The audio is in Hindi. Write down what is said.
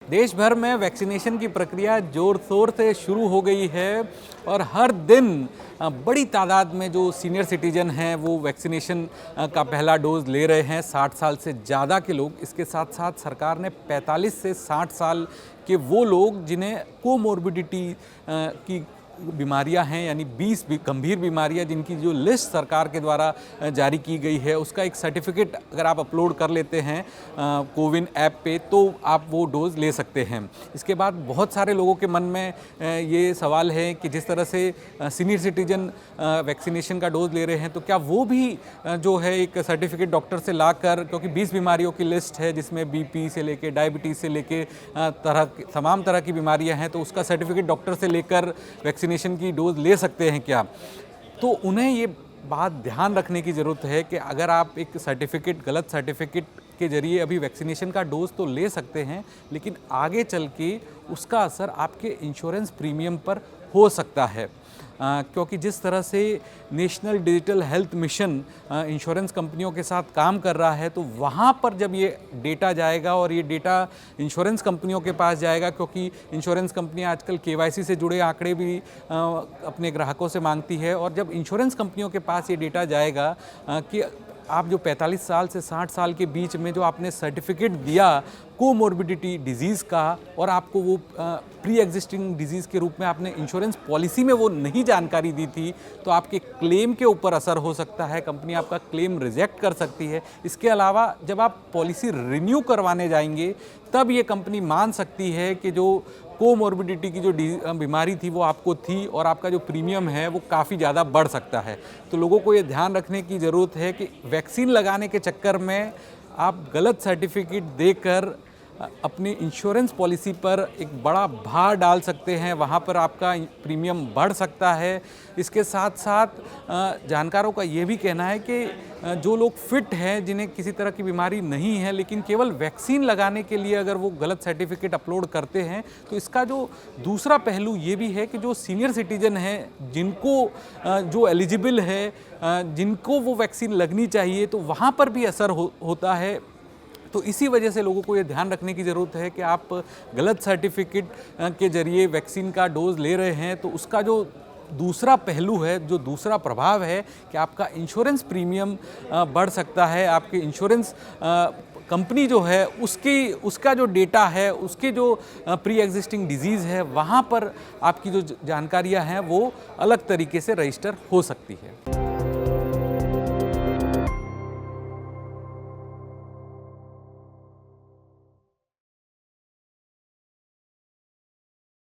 देश भर में वैक्सीनेशन की प्रक्रिया जोर शोर से शुरू हो गई है और हर दिन बड़ी तादाद में जो सीनियर सिटीजन हैं वो वैक्सीनेशन का पहला डोज ले रहे हैं। 60 साल से ज़्यादा के लोग, इसके साथ साथ सरकार ने 45 से 60 साल के वो लोग जिन्हें कोमोर्बिडिटी की बीमारियां हैं, यानी 20 गंभीर बीमारियां जिनकी जो लिस्ट सरकार के द्वारा जारी की गई है, उसका एक सर्टिफिकेट अगर आप अपलोड कर लेते हैं कोविन ऐप पे तो आप वो डोज ले सकते हैं। इसके बाद बहुत सारे लोगों के मन में ये सवाल है कि जिस तरह से सीनियर सिटीजन वैक्सीनेशन का डोज ले रहे हैं तो क्या वो भी जो है एक सर्टिफिकेट डॉक्टर से लाकर, क्योंकि 20 बीमारियों की लिस्ट है जिसमें बीपी से लेके डायबिटीज़ से लेके तमाम तरह की बीमारियां हैं, तो उसका सर्टिफिकेट डॉक्टर से लेकर वैक्सीनेशन की डोज ले सकते हैं क्या? तो उन्हें ये बात ध्यान रखने की ज़रूरत है कि अगर आप एक सर्टिफिकेट, गलत सर्टिफिकेट के जरिए अभी वैक्सीनेशन का डोज तो ले सकते हैं, लेकिन आगे चल के उसका असर आपके इंश्योरेंस प्रीमियम पर हो सकता है। क्योंकि जिस तरह से national digital health mission insurance कंपनियों के साथ काम कर रहा है, तो वहाँ पर जब ये डेटा जाएगा और ये डेटा इंश्योरेंस कंपनियों के पास जाएगा, क्योंकि इंश्योरेंस कंपनियाँ आजकल केवाईसी से जुड़े आंकड़े भी अपने ग्राहकों से मांगती है, और जब इंश्योरेंस कंपनियों के पास ये डेटा जाएगा कि आप जो 45 साल से 60 साल के बीच में जो आपने सर्टिफिकेट दिया कोमोर्बिडिटी डिजीज़ का, और आपको वो प्री एग्जिस्टिंग डिजीज़ के रूप में आपने इंश्योरेंस पॉलिसी में वो नहीं जानकारी दी थी, तो आपके क्लेम के ऊपर असर हो सकता है। कंपनी आपका क्लेम रिजेक्ट कर सकती है। इसके अलावा जब आप पॉलिसी रिन्यू करवाने जाएंगे तब ये कंपनी मान सकती है कि जो कोमोर्बिडिटी की जो बीमारी थी वो आपको थी और आपका जो प्रीमियम है वो काफ़ी ज़्यादा बढ़ सकता है। तो लोगों को ये ध्यान रखने की ज़रूरत है कि वैक्सीन लगाने के चक्कर में आप गलत सर्टिफिकेट देकर अपनी इंश्योरेंस पॉलिसी पर एक बड़ा भार डाल सकते हैं, वहाँ पर आपका प्रीमियम बढ़ सकता है। इसके साथ साथ जानकारों का ये भी कहना है कि जो लोग फिट हैं, जिन्हें किसी तरह की बीमारी नहीं है, लेकिन केवल वैक्सीन लगाने के लिए अगर वो गलत सर्टिफिकेट अपलोड करते हैं, तो इसका जो दूसरा पहलू ये भी है कि जो सीनियर सिटीजन हैं, जिनको जो एलिजिबल है, जिनको वो वैक्सीन लगनी चाहिए, तो वहाँ पर भी असर होता है। तो इसी वजह से लोगों को ये ध्यान रखने की ज़रूरत है कि आप गलत सर्टिफिकेट के जरिए वैक्सीन का डोज ले रहे हैं तो उसका जो दूसरा पहलू है, जो दूसरा प्रभाव है कि आपका इंश्योरेंस बढ़ सकता है। आपके इंश्योरेंस कंपनी जो है उसका जो डेटा है, उसके जो प्री एग्जिस्टिंग डिजीज़ है, वहाँ पर आपकी जो जानकारियाँ हैं वो अलग तरीके से रजिस्टर हो सकती है।